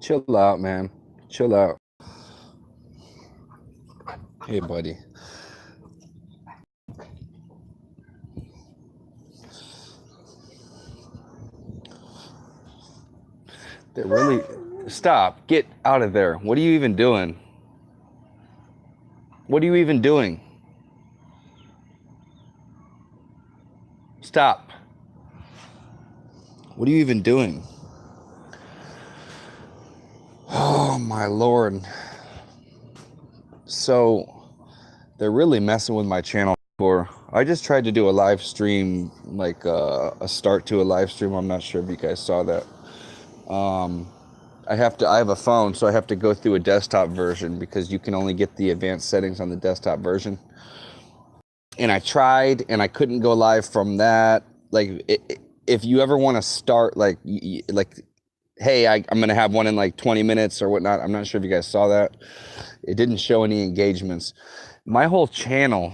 Chill out, man. Chill out. Hey, buddy. They really stop. Get out of there. What are you even doing? What are you even doing? Stop. What are you even doing? Oh my Lord. So they're really messing with my channel. I just tried to do a live stream, like a start to a live stream. I'm not sure if you guys saw that. I have a phone, so I have to go through a desktop version because you can only get the advanced settings on the desktop version. And I tried, and I couldn't go live from that. If you ever want to start, hey, I'm going to have one in like 20 minutes or whatnot. I'm not sure if you guys saw that. It didn't show any engagements. My whole channel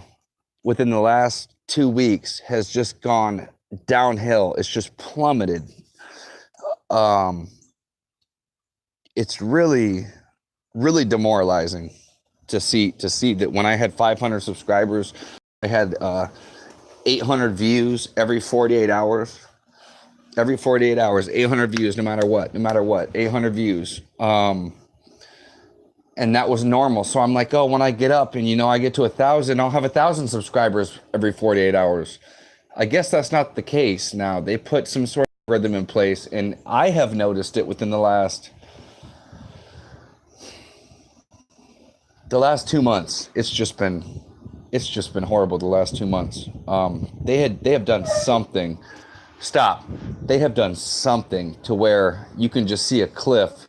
within the last 2 weeks has just gone downhill. It's just plummeted. It's really, really demoralizing to see that when I had 500 subscribers, I had 800 views every 48 hours. Every 48 hours, 800 views, no matter what, 800 views. And that was normal. So I'm like, oh, when I get up and, I get to 1,000, I'll have 1,000 subscribers every 48 hours. I guess that's not the case now. They put some sort of rhythm in place, and I have noticed it within the last 2 months. It's just been horrible the last 2 months. They have done something. Stop. They have done something to where you can just see a cliff.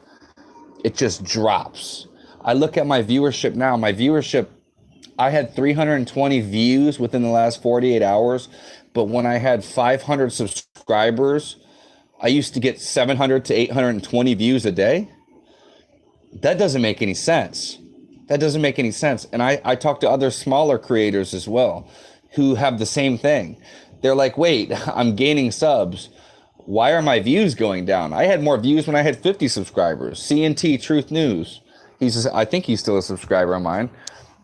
It just drops. I look at my viewership now. I had 320 views within the last 48 hours. But when I had 500 subscribers, I used to get 700 to 820 views a day. That doesn't make any sense. And I talk to other smaller creators as well who have the same thing. They're like, wait, I'm gaining subs. Why are my views going down? I had more views when I had 50 subscribers. CNT Truth News. I think he's still a subscriber of mine.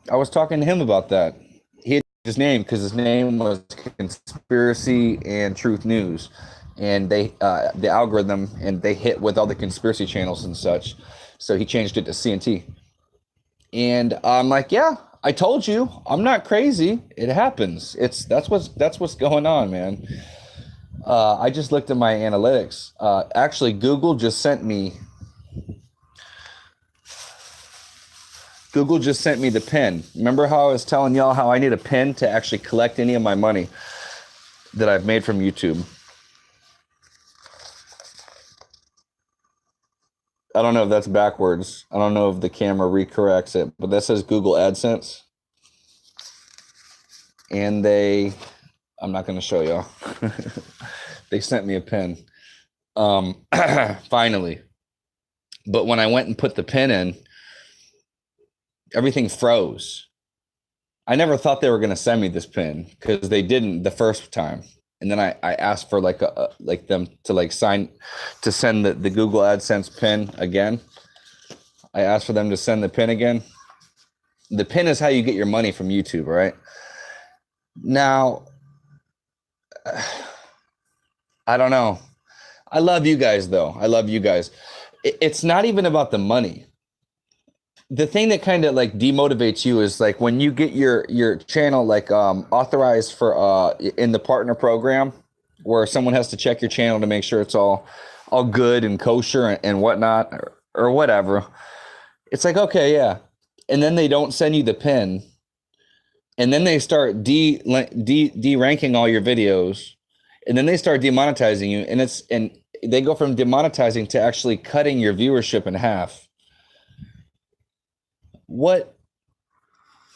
I was talking to him about that. He had his name because his name was Conspiracy and Truth News. And the algorithm, and they hit with all the conspiracy channels and such. So he changed it to CNT. And I'm like, yeah, I told you, I'm not crazy. It happens. That's what's going on, man. I just looked at my analytics. Actually, Google just sent me the pin. Remember how I was telling y'all how I need a pin to actually collect any of my money that I've made from YouTube? I don't know if that's backwards. I don't know if the camera recorrects it, but that says Google AdSense. And I'm not going to show y'all. They sent me a pin. Finally. But when I went and put the pin in, everything froze. I never thought they were going to send me this pin because they didn't the first time. And then I asked for them to send the Google AdSense pin again. I asked for them to send the pin again. The pin is how you get your money from YouTube, right? Now, I don't know. I love you guys, though. I love you guys. It's not even about the money. The thing that kind of demotivates you is when you get your channel authorized for in the partner program, where someone has to check your channel to make sure it's all good and kosher and whatnot or whatever. It's like, okay, yeah, and then they don't send you the pin, and then they start de-ranking all your videos, and then they start demonetizing you, and they go from demonetizing to actually cutting your viewership in half. What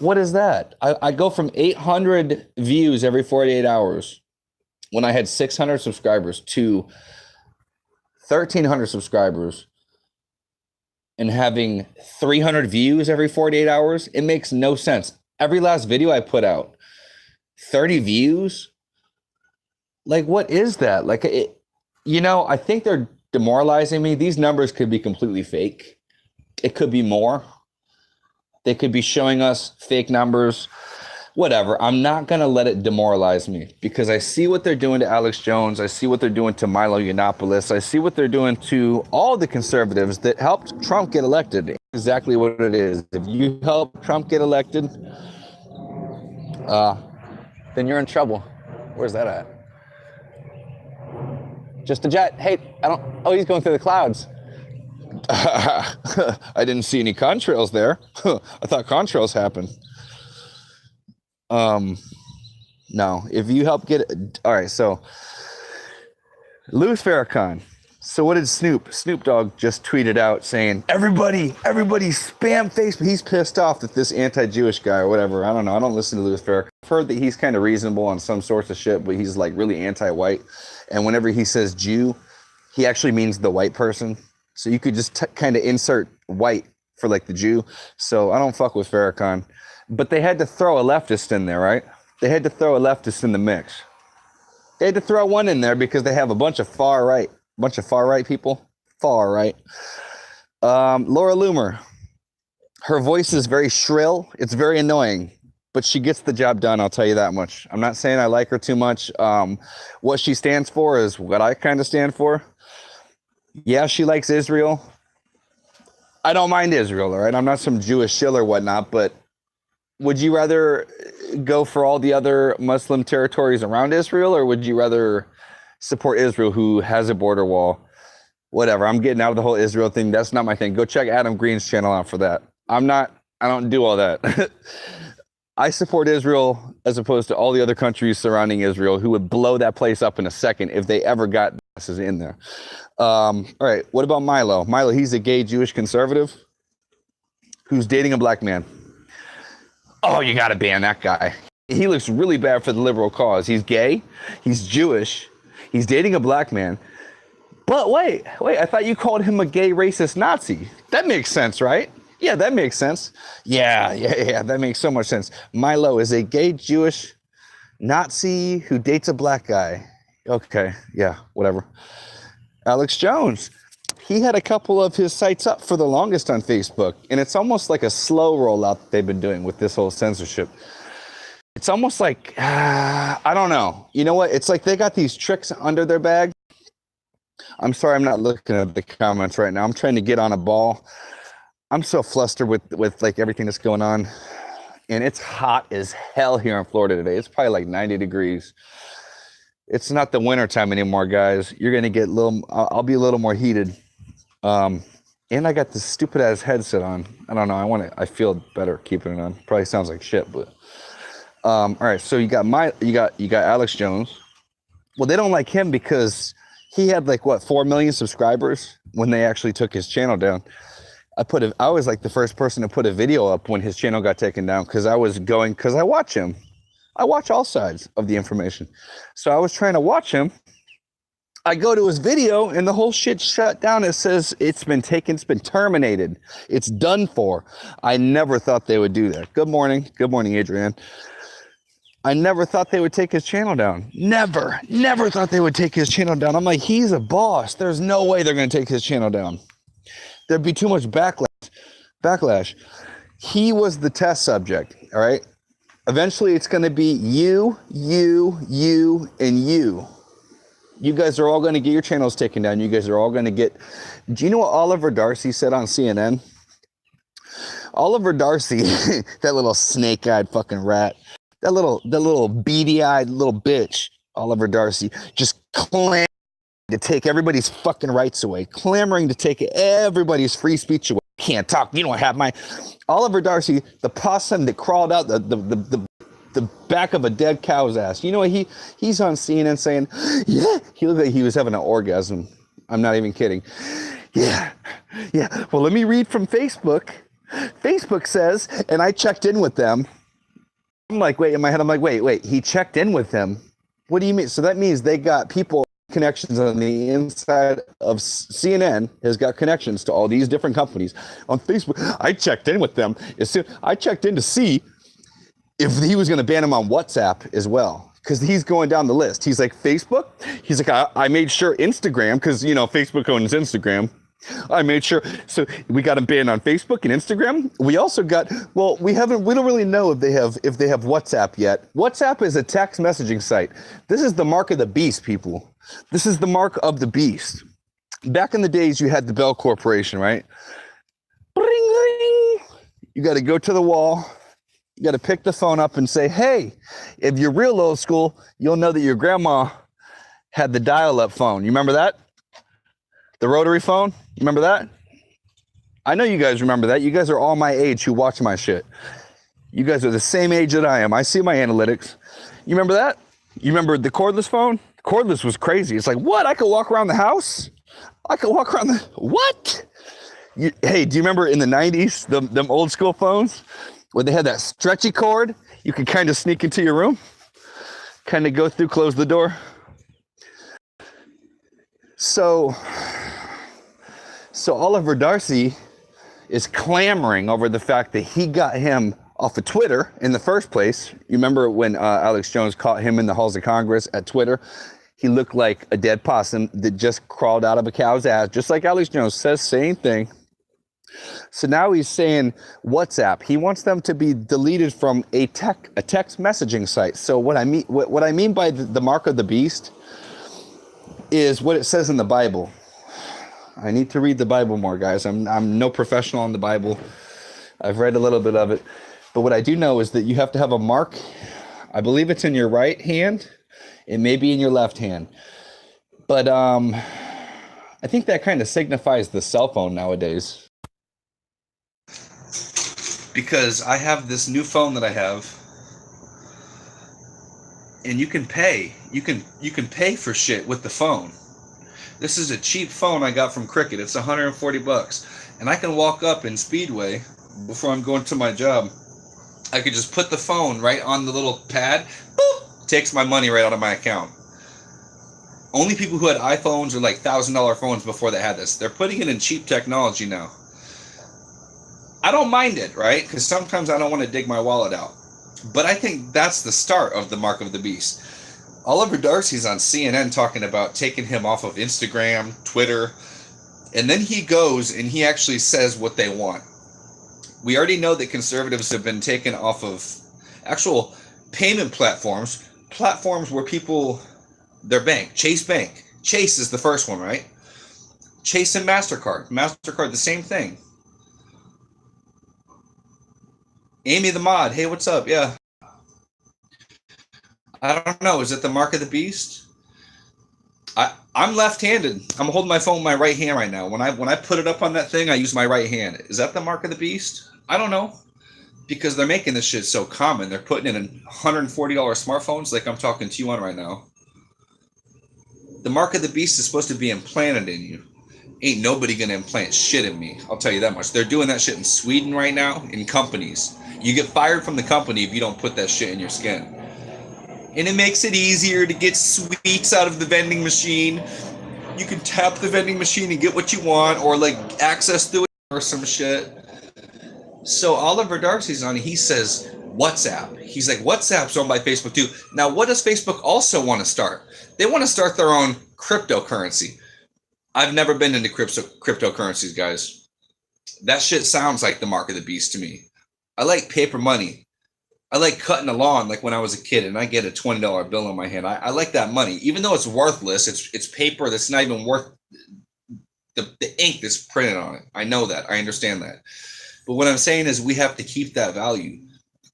is that? I go from 800 views every 48 hours when I had 600 subscribers to 1,300 subscribers and having 300 views every 48 hours. It makes no sense. Every last video I put out, 30 views. What is that? I think demoralizing me. These numbers could be completely fake. It could be more. They could be showing us fake numbers. Whatever. I'm not going to let it demoralize me because I see what they're doing to Alex Jones. I see what they're doing to Milo Yiannopoulos. I see what they're doing to all the conservatives that helped Trump get elected. Exactly what it is. If you help Trump get elected, then you're in trouble. Where's that at? Just a jet. Hey, oh, he's going through the clouds. I didn't see any contrails there. I thought contrails happened. No, if you help get it. All right, so Louis Farrakhan. So what did Snoop Dogg just tweeted out saying, everybody spam Facebook. He's pissed off that this anti-Jewish guy or whatever. I don't know. I don't listen to Louis Farrakhan. I've heard that he's kind of reasonable on some sorts of shit, but he's like really anti-white. And whenever he says Jew, he actually means the white person. So you could just kind of insert white for like the Jew. So I don't fuck with Farrakhan. But they had to throw a leftist in there, right? They had to throw a leftist in the mix. They had to throw one in there because they have a bunch of far right people. Far right. Laura Loomer. Her voice is very shrill. It's very annoying. But she gets the job done, I'll tell you that much. I'm not saying I like her too much. What she stands for is what I kind of stand for. Yeah, she likes Israel. I don't mind Israel, all right? I'm not some Jewish shill or whatnot, but would you rather go for all the other Muslim territories around Israel, or would you rather support Israel, who has a border wall? Whatever. I'm getting out of the whole Israel thing. That's not my thing. Go check Adam Green's channel out for that. I don't do all that. I support Israel as opposed to all the other countries surrounding Israel who would blow that place up in a second if they ever got asses in there. All right. What about Milo? Milo, he's a gay Jewish conservative who's dating a black man. Oh, you got to ban that guy. He looks really bad for the liberal cause. He's gay. He's Jewish. He's dating a black man. But wait, I thought you called him a gay racist Nazi. That makes sense, right? Yeah, that makes sense. Yeah, that makes so much sense. Milo is a gay Jewish Nazi who dates a black guy. Okay, yeah, whatever. Alex Jones. He had a couple of his sites up for the longest on Facebook, and it's almost like a slow rollout that they've been doing with this whole censorship. It's almost like, I don't know. You know what? It's like they got these tricks under their bag. I'm sorry, I'm not looking at the comments right now. I'm trying to get on a ball. I'm so flustered with like everything that's going on, and it's hot as hell here in Florida today. It's probably like 90 degrees. It's not the winter time anymore, guys. You're gonna get I'll be a little more heated. And I got this stupid ass headset on. I don't know. I feel better keeping it on. Probably sounds like shit, but all right. So you got Alex Jones. Well, they don't like him because he had like 4 million subscribers when they actually took his channel down. I was like the first person to put a video up when his channel got taken down because I watch him. I watch all sides of the information. So I was trying to watch him. I go to his video and the whole shit shut down. It says it's been terminated. It's done for. I never thought they would do that. Good morning. Good morning, Adrienne. I never thought they would take his channel down. Never thought they would take his channel down. I'm like, he's a boss. There's no way they're going to take his channel down. There'd be too much backlash. He was the test subject, all right? Eventually, it's going to be you, and you. You guys are all going to get your channels taken down. You guys are all going to get... Do you know what Oliver Darcy said on CNN? Oliver Darcy, that little snake-eyed fucking rat, that little beady-eyed little bitch, Oliver Darcy, just clamoring to take everybody's fucking rights away, clamoring to take everybody's free speech away. Can't talk. You don't have my... Oliver Darcy, the possum that crawled out the back of a dead cow's ass. You know what? He's on CNN saying, yeah, he looked like he was having an orgasm. I'm not even kidding. Yeah. Well, let me read from Facebook. Facebook says, and I checked in with them. I'm like, wait, in my head, I'm like, wait, he checked in with them. What do you mean? So that means they got people connections on the inside of CNN has got connections to all these different companies on Facebook. I checked in with them. I checked in to see if he was going to ban him on WhatsApp as well, because he's going down the list. He's like, Facebook. He's like, I made sure Instagram, because Facebook owns Instagram. I made sure. So we got him banned on Facebook and Instagram. We also got, we don't really know if they have WhatsApp yet. WhatsApp is a text messaging site. This is the mark of the beast, people. This is the mark of the beast. Back in the days, you had the Bell Corporation, right? Ring, ring. You got to go to the wall. You got to pick the phone up and say, hey, if you're real old school, you'll know that your grandma had the dial-up phone. You remember that? The rotary phone? You remember that? I know you guys remember that. You guys are all my age who watch my shit. You guys are the same age that I am. I see my analytics. You remember that? You remember the cordless phone? Cordless was crazy. It's like, what? I could walk around the house? I could walk around the... What? Hey, do you remember in the 90s, them old school phones where they had that stretchy cord? You could kind of sneak into your room, kind of go through, close the door. So Oliver Darcy is clamoring over the fact that he got him off of Twitter in the first place. You remember when Alex Jones caught him in the halls of Congress at Twitter? He looked like a dead possum that just crawled out of a cow's ass, just like Alex Jones says, same thing. So now he's saying WhatsApp. He wants them to be deleted from a text messaging site. So what I mean by the mark of the beast is what it says in the Bible. I need to read the Bible more, guys. I'm no professional on the Bible. I've read a little bit of it. But what I do know is that you have to have a mark. I believe it's in your right hand. It may be in your left hand. But I think that kind of signifies the cell phone nowadays. Because I have this new phone that I have, and you can pay. You can pay for shit with the phone. This is a cheap phone I got from Cricket. It's $140, and I can walk up in Speedway before I'm going to my job. I could just put the phone right on the little pad. Boop, takes my money right out of my account. Only people who had iPhones or like $1,000 phones before they had this. They're putting it in cheap technology now. I don't mind it, right? Because sometimes I don't want to dig my wallet out. But I think that's the start of the mark of the beast. Oliver Darcy's on CNN talking about taking him off of Instagram, Twitter, and then he goes and he actually says what they want. We already know that conservatives have been taken off of actual payment platforms where people, their bank, Chase Bank. Chase is the first one, right? Chase and MasterCard. MasterCard, the same thing. Amy the mod, hey, what's up? Yeah. I don't know. Is it the mark of the beast? I'm left-handed. I'm holding my phone with my right hand right now. When I put it up on that thing, I use my right hand. Is that the mark of the beast? I don't know. Because they're making this shit so common. They're putting it in $140 smartphones like I'm talking to you on right now. The mark of the beast is supposed to be implanted in you. Ain't nobody gonna implant shit in me. I'll tell you that much. They're doing that shit in Sweden right now in companies. You get fired from the company if you don't put that shit in your skin. And it makes it easier to get sweets out of the vending machine. You can tap the vending machine and get what you want, or like access through it or some shit. So Oliver Darcy's on it. He says WhatsApp. He's like, WhatsApp's owned by Facebook too. Now, what does Facebook also want to start? They want to start their own cryptocurrency. I've never been into cryptocurrencies, guys. That shit sounds like the mark of the beast to me. I like paper money. I like cutting a lawn like when I was a kid and I get a $20 bill in my hand. I like that money. Even though it's worthless, it's paper that's not even worth the ink that's printed on it. I know that. I understand that. But what I'm saying is we have to keep that value.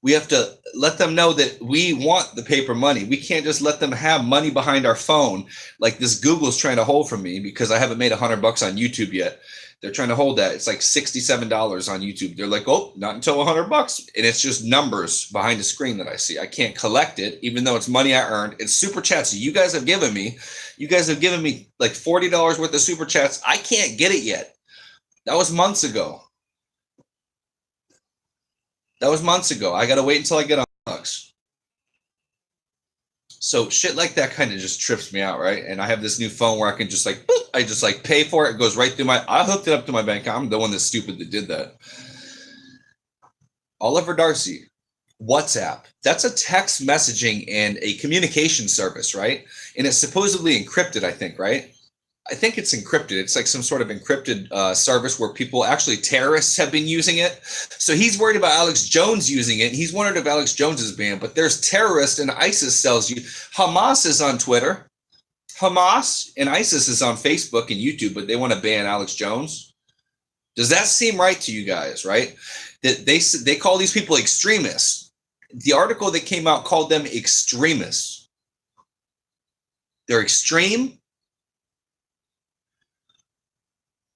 We have to let them know that we want the paper money. We can't just let them have money behind our phone like this Google's trying to hold from me because I haven't made $100 on YouTube yet. They're trying to hold that. It's like $67 on YouTube. They're like, oh, not until $100. And it's just numbers behind the screen that I see. I can't collect it, even though it's money I earned. It's super chats. You guys have given me like $40 worth of super chats. I can't get it yet. That was months ago. I got to wait until I get $100. So shit like that kind of just trips me out, right? And I have this new phone where I can just like, boop, I just like pay for it. It goes right through I hooked it up to my bank. I'm the one that's stupid that did that. Oliver Darcy, WhatsApp. That's a text messaging and a communication service, right? And it's supposedly encrypted, I think, right? I think it's encrypted. It's like some sort of encrypted service where people, actually terrorists, have been using it. So he's worried about Alex Jones using it. He's wondered if Alex Jones is banned, but there's terrorists and ISIS sells you. Hamas is on Twitter. Hamas and ISIS is on Facebook and YouTube, but they want to ban Alex Jones. Does that seem right to you guys, right? That they call these people extremists. The article that came out called them extremists. They're extreme.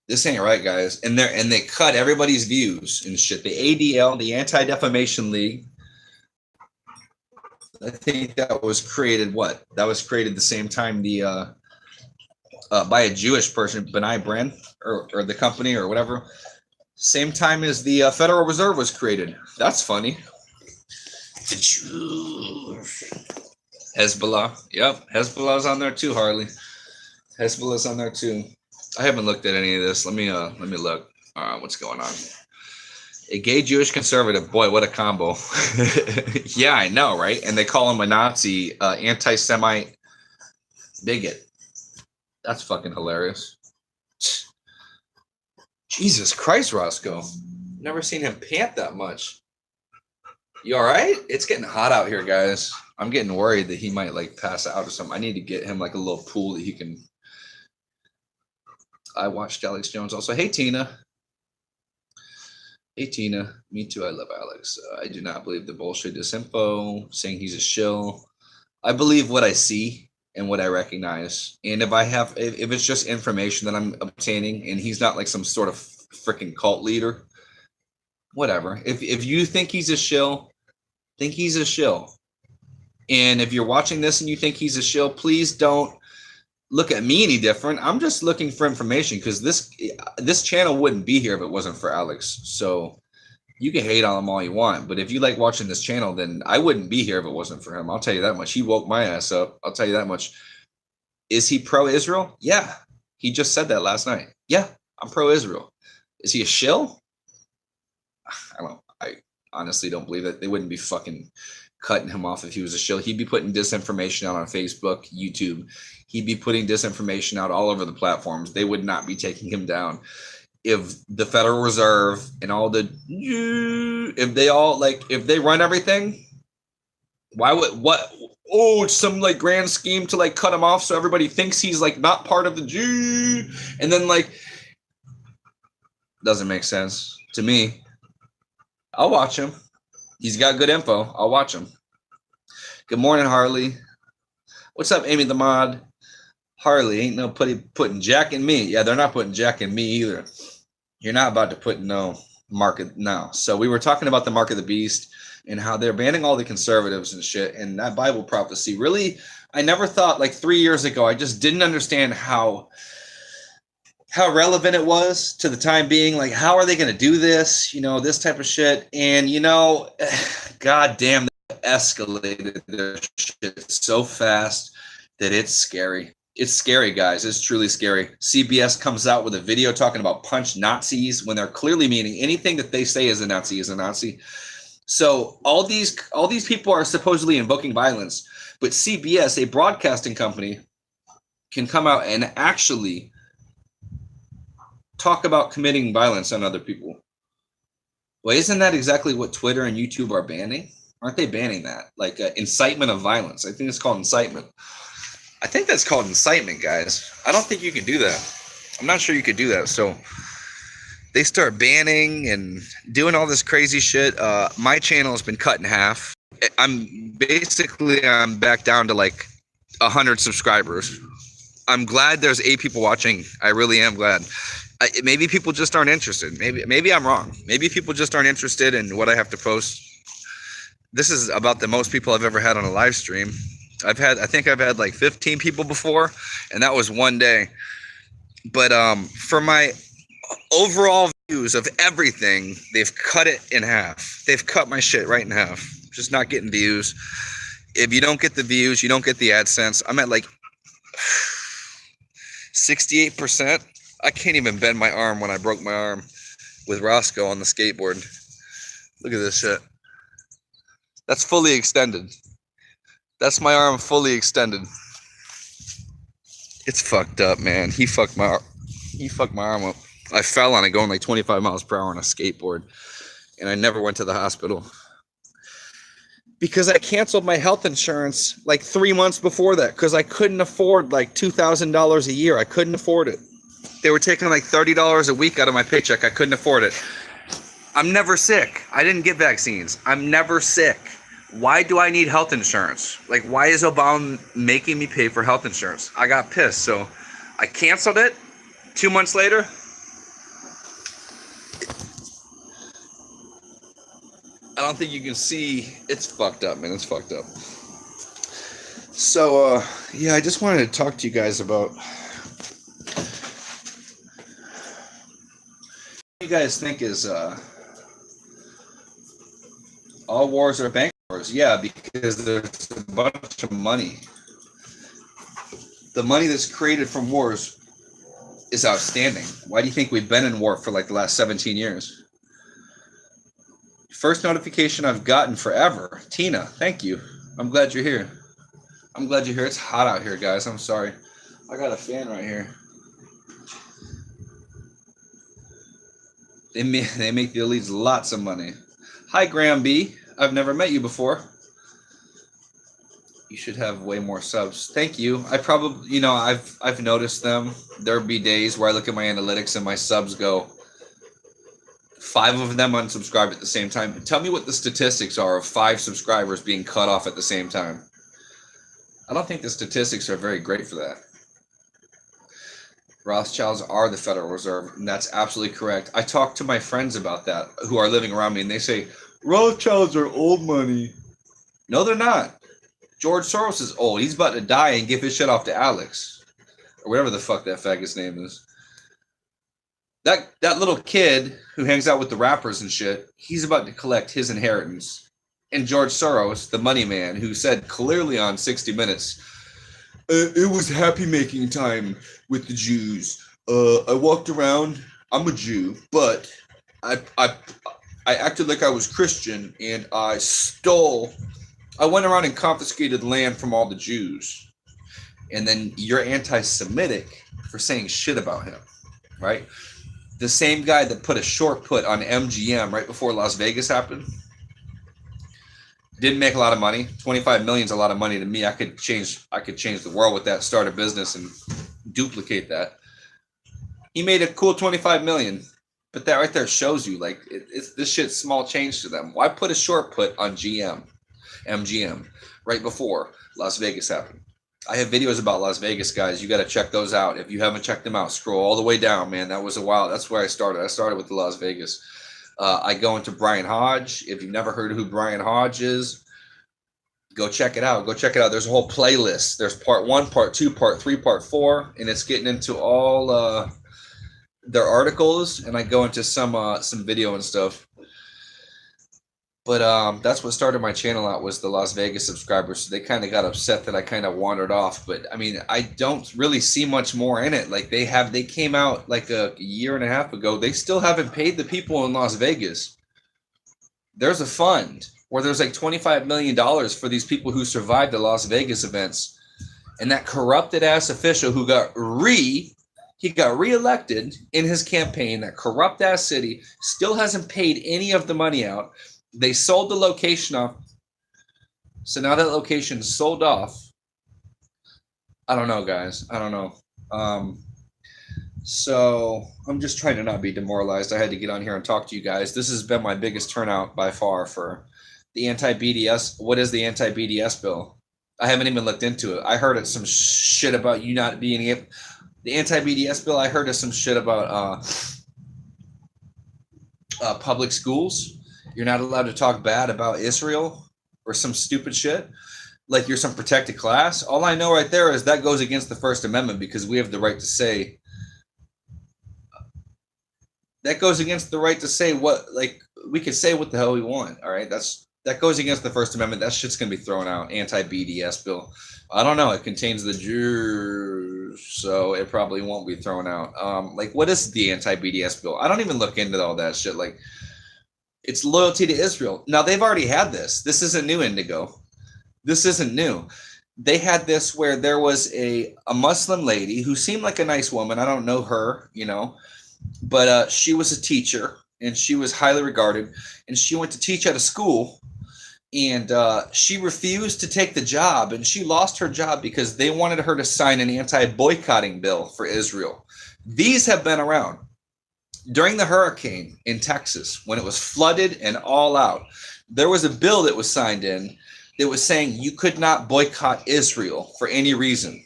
This ain't right, guys. And they cut everybody's views and shit. The ADL, the Anti-Defamation League, I think that was created That was created the same time by a Jewish person, B'nai B'rith, or the company or whatever. Same time as the Federal Reserve was created. That's funny. The Jews. Hezbollah. Yep, Hezbollah's on there too, Harley. Hezbollah's on there too. I haven't looked at any of this. Let me look. What's going on? A gay Jewish conservative. Boy, what a combo. Yeah, I know, right? And they call him a Nazi, anti-Semite bigot. That's fucking hilarious. Jesus Christ, Roscoe. Never seen him pant that much. You all right? It's getting hot out here, guys. I'm getting worried that he might like pass out or something. I need to get him like a little pool that he can. I watched Alex Jones also. Hey, Tina. Hey, Tina. Me too. I love Alex. I do not believe the bullshit disinfo saying he's a shill. I believe what I see and what I recognize. And if it's just information that I'm obtaining and he's not like some sort of freaking cult leader, whatever. If you think he's a shill, think he's a shill. And if you're watching this and you think he's a shill, please don't look at me any different. I'm just looking for information because this channel wouldn't be here if it wasn't for Alex. So you can hate on him all you want, but if you like watching this channel, then I wouldn't be here if it wasn't for him. I'll tell you that much. He woke my ass up. I'll tell you that much. Is he pro-Israel? Yeah. He just said that last night. Yeah, I'm pro-Israel. Is he a shill? I honestly don't believe it. They wouldn't be fucking cutting him off if he was a shill. He'd be putting disinformation out on Facebook, YouTube. He'd be putting disinformation out all over the platforms. They would not be taking him down. If the Federal Reserve and all if they run everything, it's some like grand scheme to like cut him off so everybody thinks he's like not part of the Jew, and then like doesn't make sense to me. I'll watch him. He's got good info. I'll watch him. Good morning, Harley. What's up, Amy the Mod? Harley, ain't no putting Jack in me. Yeah, they're not putting Jack in me either. You're not about to put no market now. So we were talking about the mark of the beast and how they're banning all the conservatives and shit. And that Bible prophecy, really, I never thought, like 3 years ago, I just didn't understand how relevant it was to the time being. Like, how are they going to do this? You know, this type of shit. And, you know, God damn, they escalated their shit so fast that it's scary. It's scary, guys. It's truly scary. CBS comes out with a video talking about punch Nazis when they're clearly meaning anything that they say is a Nazi is a Nazi. So all these people are supposedly invoking violence, but CBS, a broadcasting company, can come out and actually talk about committing violence on other people. Well, isn't that exactly what Twitter and YouTube are banning? Aren't they banning that? Like incitement of violence. I think it's called incitement. I think that's called incitement, guys. I don't think you can do that. I'm not sure you could do that. So they start banning and doing all this crazy shit. My channel has been cut in half. I'm back down to like 100 subscribers. I'm glad there's 8 people watching. I really am glad. Maybe people just aren't interested. Maybe I'm wrong. Maybe people just aren't interested in what I have to post. This is about the most people I've ever had on a live stream. I think I've had like 15 people before, and that was one day. But for my overall views of everything, they've cut it in half. They've cut my shit right in half. Just not getting views. If you don't get the views, you don't get the AdSense. I'm at like 68%. I can't even bend my arm when I broke my arm with Roscoe on the skateboard. Look at this shit. That's fully extended. That's my arm fully extended. It's fucked up, man. He fucked my arm up. I fell on it going like 25 miles per hour on a skateboard, and I never went to the hospital because I canceled my health insurance like 3 months before that because I couldn't afford like $2,000 a year. I couldn't afford it. They were taking like $30 a week out of my paycheck. I couldn't afford it. I'm never sick. I didn't get vaccines. I'm never sick. Why do I need health insurance? Like, why is Obama making me pay for health insurance? I got pissed, so I canceled it. 2 months later, I don't think you can see. It's fucked up, man. It's fucked up. So, yeah, I just wanted to talk to you guys about. What you guys think is all wars are bank wars? Yeah, because there's a bunch of money. The money that's created from wars is outstanding. Why do you think we've been in war for like the last 17 years? First notification I've gotten forever. Tina, thank you. I'm glad you're here. I'm glad you're here. It's hot out here, guys. I'm sorry. I got a fan right here. They make the elites lots of money. Hi, Graham B. I've never met you before. You should have way more subs. Thank you. I probably, I've noticed them. There'll be days where I look at my analytics and my subs go, 5 of them unsubscribed at the same time. Tell me what the statistics are of 5 subscribers being cut off at the same time. I don't think the statistics are very great for that. Rothschilds are the Federal Reserve, and that's absolutely correct. I talk to my friends about that who are living around me, and they say, Rothschilds are old money. No, they're not. George Soros is old. He's about to die and give his shit off to Alex, or whatever the fuck that faggot's name is. That little kid who hangs out with the rappers and shit, he's about to collect his inheritance. And George Soros, the money man, who said clearly on 60 Minutes, it was happy making time with the Jews. I walked around. I'm a Jew, but I acted like I was Christian, and I went around and confiscated land from all the Jews. And then you're anti-Semitic for saying shit about him, right? The same guy that put a short put on MGM right before Las Vegas happened didn't make a lot of money. 25 million is a lot of money to me. I could change the world with that, start a business and duplicate that. He made a cool 25 million, but that right there shows you like this shit's small change to them. Why put a short put on MGM right before Las Vegas happened? I have videos about Las Vegas, guys. You got to check those out. If you haven't checked them out, scroll all the way down, man. That was a while. That's where I started. I started with the Las Vegas. I go into Brian Hodge. If you've never heard of who Brian Hodge is, go check it out. There's a whole playlist. There's part 1, part 2, part 3, part 4, and it's getting into all their articles. And I go into some video and stuff. But that's what started my channel out, was the Las Vegas subscribers. So they kind of got upset that I kind of wandered off. But I mean, I don't really see much more in it. Like they came out like a year and a half ago. They still haven't paid the people in Las Vegas. There's a fund where there's like $25 million for these people who survived the Las Vegas events. And that corrupted ass official who he got reelected in his campaign, that corrupt ass city, still hasn't paid any of the money out. They sold the location off. So now that location's sold off. I don't know, guys. I don't know. So I'm just trying to not be demoralized. I had to get on here and talk to you guys. This has been my biggest turnout by far for the anti-BDS. What is the anti-BDS bill? I haven't even looked into it. I heard it some shit about you not being able. The anti-BDS bill, I heard of some shit about public schools. You're not allowed to talk bad about Israel or some stupid shit. Like you're some protected class. All I know right there is that goes against the First Amendment, because we have the right to say. That goes against the right to say what, like, we can say what the hell we want. All right. That goes against the First Amendment. That shit's going to be thrown out. Anti-BDS bill. I don't know. It contains the Jews, so it probably won't be thrown out. Like, what is the anti-BDS bill? I don't even look into all that shit. Like, It's loyalty to Israel. Now they've already had this. This isn't new, Indigo. This isn't new. They had this where there was a Muslim lady who seemed like a nice woman. I don't know her, you know, but she was a teacher and she was highly regarded. And she went to teach at a school, and she refused to take the job, and she lost her job because they wanted her to sign an anti-boycotting bill for Israel. These have been around during the hurricane in Texas when it was flooded and all out. There was a bill that was signed in that was saying you could not boycott Israel for any reason.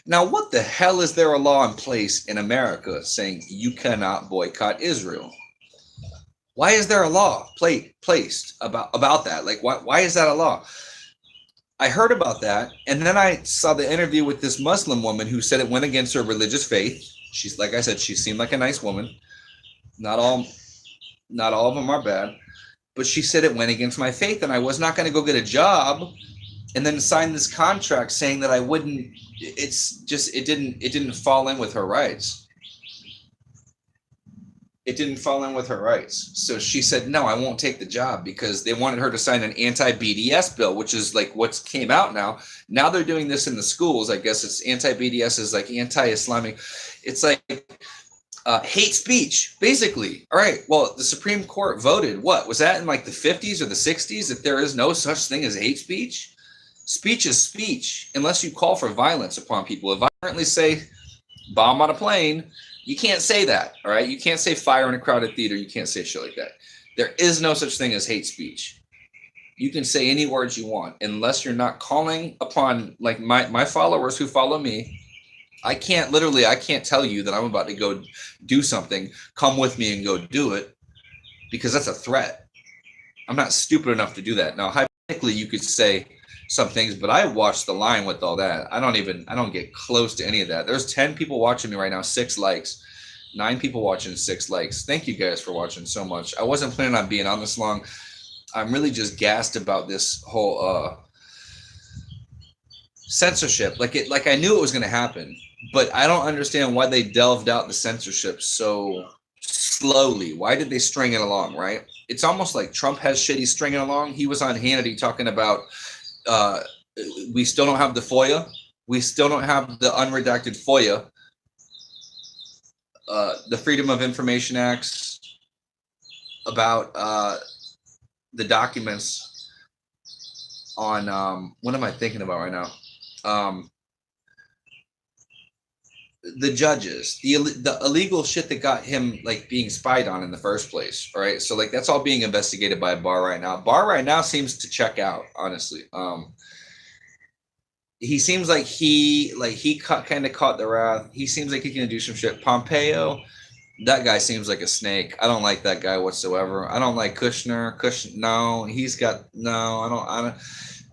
Now, what the hell is there a law in place in America saying you cannot boycott Israel? Why is there a law placed about that? Like, why is that a law? I heard about that, and then I saw the interview with this Muslim woman who said it went against her religious faith. She's, like I said, she seemed like a nice woman. Not all of them are bad, but she said it went against my faith, and I was not going to go get a job and then sign this contract saying that I wouldn't. It's just it didn't fall in with her rights. It didn't fall in with her rights. So she said, no, I won't take the job because they wanted her to sign an anti-BDS bill, which is like what's came out now. Now they're doing this in the schools. I guess it's anti-BDS is like anti-Islamic. It's like hate speech, basically. All right. Well, the Supreme Court voted, what was that in like the 50s or the 60s, that there is no such thing as hate speech? Speech is speech unless you call for violence upon people. If I currently say bomb on a plane, you can't say that, all right? You can't say fire in a crowded theater. You can't say shit like that. There is no such thing as hate speech. You can say any words you want unless you're not calling upon, like my followers who follow me. I can't tell you that I'm about to go do something. Come with me and go do it, because that's a threat. I'm not stupid enough to do that. Now, hypothetically, you could say some things, but I watched the line with all that. I don't get close to any of that. There's 10 people watching me right now, 6 likes, 9 people watching, 6 likes. Thank you guys for watching so much. I wasn't planning on being on this long. I'm really just gassed about this whole censorship. Like I knew it was going to happen, but I don't understand why they delved out the censorship so slowly. Why did they string it along, right? It's almost like Trump has shit he's stringing along. He was on Hannity talking about we still don't have the FOIA. We still don't have the unredacted FOIA. The Freedom of Information Acts about the documents on what am I thinking about right now? The judges, the illegal shit that got him like being spied on in the first place. All right, so like that's all being investigated by Barr right now. Barr right now seems to check out, honestly. He seems like he kind of caught the wrath. He seems like he can do some shit. Pompeo, that guy seems like a snake. I don't like that guy whatsoever. I don't like Kushner. No,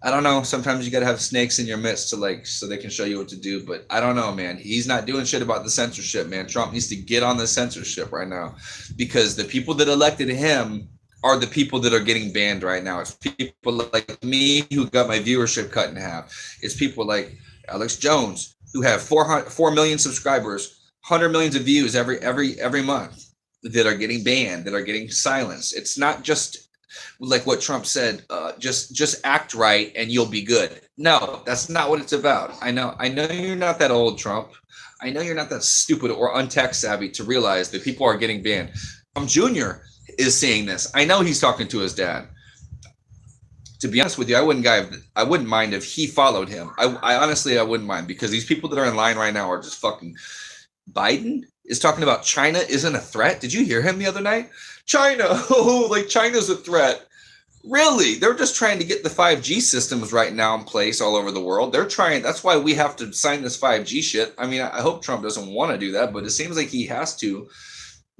I don't know. Sometimes you got to have snakes in your midst to so they can show you what to do. But I don't know, man. He's not doing shit about the censorship, man. Trump needs to get on the censorship right now, because the people that elected him are the people that are getting banned right now. It's people like me who got my viewership cut in half. It's people like Alex Jones who have 4 million subscribers, 100 millions of views every month, that are getting banned, that are getting silenced. It's not just like what Trump said, just act right and you'll be good. No, that's not what it's about. I know you're not that old, Trump. I know you're not that stupid or untech savvy to realize that people are getting banned. Trump Jr. is seeing this. I know he's talking to his dad. To be honest with you, I wouldn't mind if he followed him. I honestly wouldn't mind, because these people that are in line right now are just fucking. Biden is talking about China isn't a threat. Did you hear him the other night? China, like China's a threat. Really? They're just trying to get the 5G systems right now in place all over the world. They're trying. That's why we have to sign this 5G shit. I mean, I hope Trump doesn't want to do that, but it seems like he has to,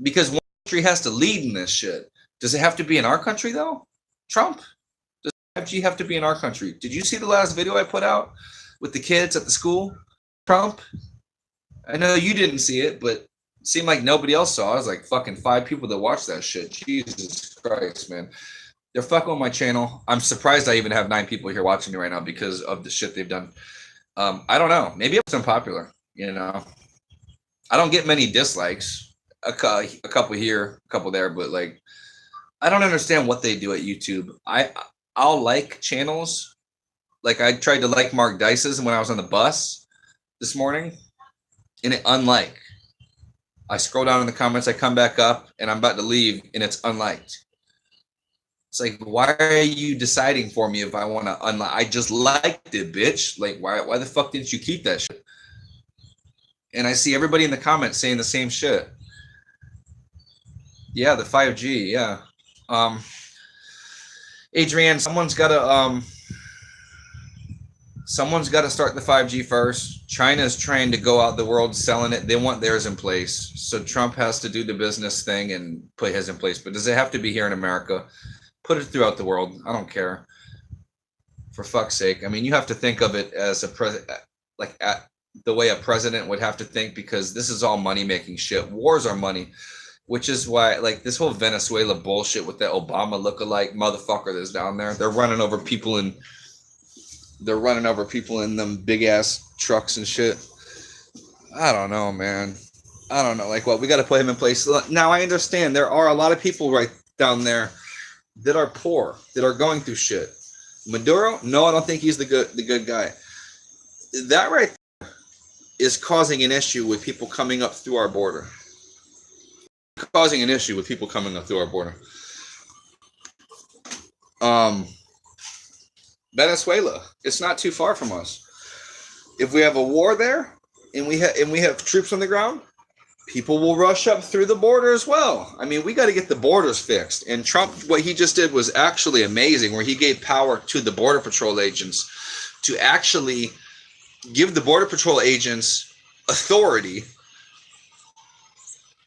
because one country has to lead in this shit. Does it have to be in our country, though? Trump? Does 5G have to be in our country? Did you see the last video I put out with the kids at the school? Trump? I know you didn't see it, but it seemed like nobody else saw it. It was like fucking 5 people that watched that shit. Jesus Christ, man. They're fucking with my channel. I'm surprised I even have 9 people here watching me right now because of the shit they've done. I don't know. Maybe it's unpopular, you know. I don't get many dislikes. A couple here, a couple there, but like I don't understand what they do at YouTube. I'll like channels. Like I tried to like Mark Dice's when I was on the bus this morning, and it unlike. I scroll down in the comments, I come back up, and I'm about to leave, and it's unliked. It's like, why are you deciding for me if I want to unlike? I just liked it, bitch. Like, why the fuck didn't you keep that shit? And I see everybody in the comments saying the same shit. Yeah, the 5G, yeah. Adrienne, someone's got to start the 5G first. China's trying to go out the world selling it. They want theirs in place. So Trump has to do the business thing and put his in place. But does it have to be here in America? Put it throughout the world. I don't care. For fuck's sake. I mean, you have to think of it as a the way a president would have to think, because this is all money-making shit. Wars are money, which is why, like, this whole Venezuela bullshit with that Obama lookalike motherfucker that's down there. They're running over people in them big ass trucks and shit. I don't know, man. I don't know. Like, what? We got to put him in place. Now, I understand there are a lot of people right down there that are poor, that are going through shit. Maduro? No, I don't think he's the good guy. That right there is causing an issue with people coming up through our border. Venezuela, it's not too far from us. If we have a war there and we have troops on the ground, people will rush up through the border as well. I mean, we got to get the borders fixed. And Trump, what he just did was actually amazing, where he gave power to the Border Patrol agents to actually give the Border Patrol agents authority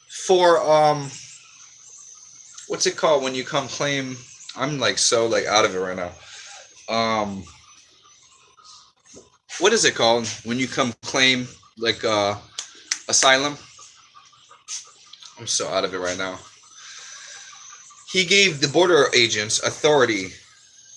for what's it called when you come claim? I'm like so like out of it right now. What is it called when you come claim like asylum? I'm so out of it right now. He gave the border agents authority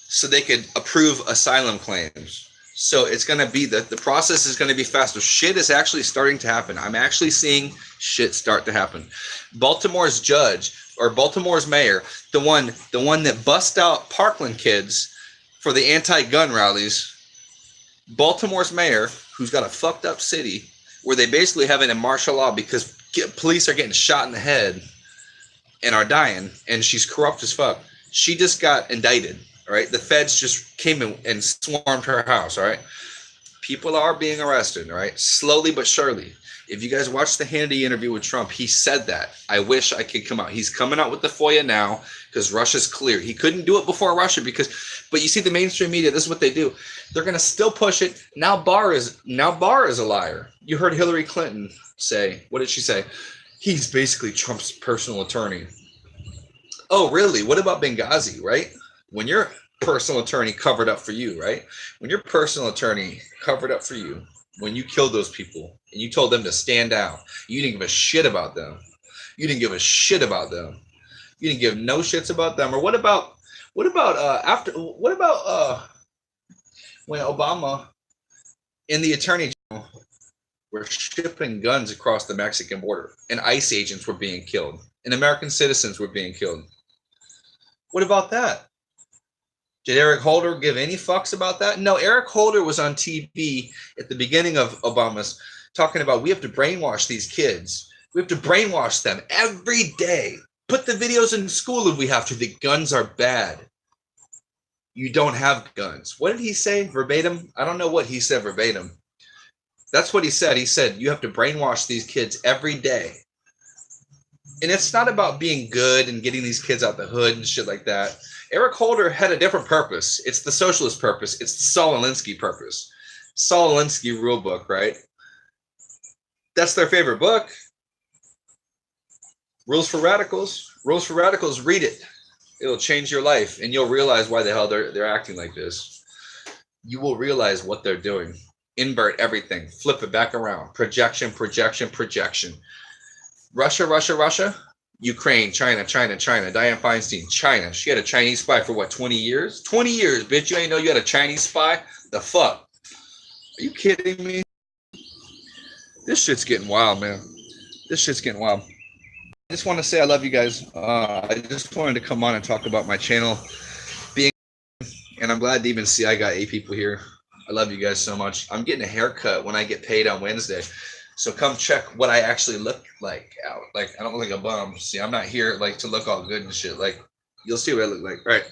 so they could approve asylum claims. So it's going to be the process is going to be faster. Shit is actually starting to happen. I'm actually seeing shit start to happen. Baltimore's judge or Baltimore's mayor, the one that bust out Parkland kids for the anti-gun rallies, Baltimore's mayor, who's got a fucked up city where they basically have it in martial law because police are getting shot in the head and are dying, and she's corrupt as fuck. She just got indicted. All right, the feds just came in and swarmed her house. All right, people are being arrested. All right, slowly but surely. If you guys watched the Hannity interview with Trump, he said that. I wish I could come out. He's coming out with the FOIA now because Russia's clear. He couldn't do it before Russia but you see the mainstream media. This is what they do. They're gonna still push it. Now Barr is a liar. You heard Hillary Clinton say, what did she say? He's basically Trump's personal attorney. Oh, really? What about Benghazi, right? When your personal attorney covered up for you, right? When your personal attorney covered up for you, when you killed those people and you told them to stand down, you didn't give a shit about them. You didn't give a shit about them. You didn't give no shits about them. Or what about when Obama and the attorney general were shipping guns across the Mexican border and ICE agents were being killed and American citizens were being killed? What about that? Did Eric Holder give any fucks about that? No, Eric Holder was on TV at the beginning of Obama's talking about we have to brainwash these kids. We have to brainwash them every day. Put the videos in school if we have to. The guns are bad. You don't have guns. What did he say verbatim? I don't know what he said verbatim. That's what he said. He said you have to brainwash these kids every day. And it's not about being good and getting these kids out the hood and shit like that. Eric Holder had a different purpose. It's the socialist purpose. It's the Saul Alinsky purpose. Saul Alinsky rule book, right? That's their favorite book. Rules for Radicals. Rules for Radicals, read it. It'll change your life, and you'll realize why the hell they're acting like this. You will realize what they're doing. Invert everything. Flip it back around. Projection, projection, projection. Russia, Russia, Russia. Ukraine, China, China, China. Dianne Feinstein, China. She had a Chinese spy for what, 20 years? 20 years, bitch. You ain't know you had a Chinese spy? The fuck? Are you kidding me? This shit's getting wild, man. This shit's getting wild. just want to say I love you guys. I just wanted to come on and talk about my channel being, and I'm glad to even see I got 8 people here. I love you guys so much. I'm getting a haircut when I get paid on Wednesday. So come check what I actually look like out. Like, I don't look like a bum. See, I'm not here like to look all good and shit. Like, you'll see what I look like. All right.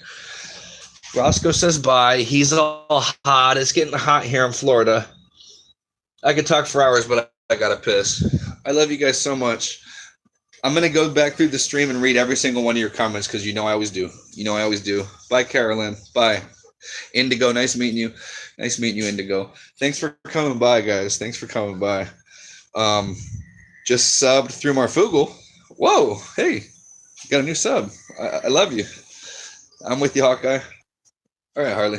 Roscoe says bye. He's all hot. It's getting hot here in Florida. I could talk for hours, but I gotta piss. I love you guys so much. I'm gonna go back through the stream and read every single one of your comments because you know I always do. You know I always do. Bye, Carolyn. Bye. Indigo, nice meeting you. Nice meeting you, Indigo. Thanks for coming by, guys. Thanks for coming by. Just subbed through Marfugal. Whoa, hey, got a new sub. I love you. I'm with you, Hawkeye. All right, Harley.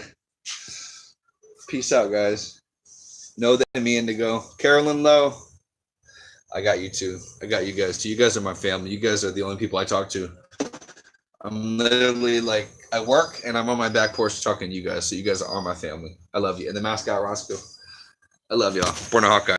Peace out, guys. Know that me, Indigo. Carolyn Lowe. I got you too. I got you guys too. You guys are my family. You guys are the only people I talk to. I'm literally like, I work and I'm on my back porch talking to you guys. So you guys are my family. I love you. And the mascot Roscoe. I love y'all. Born a Hawkeye.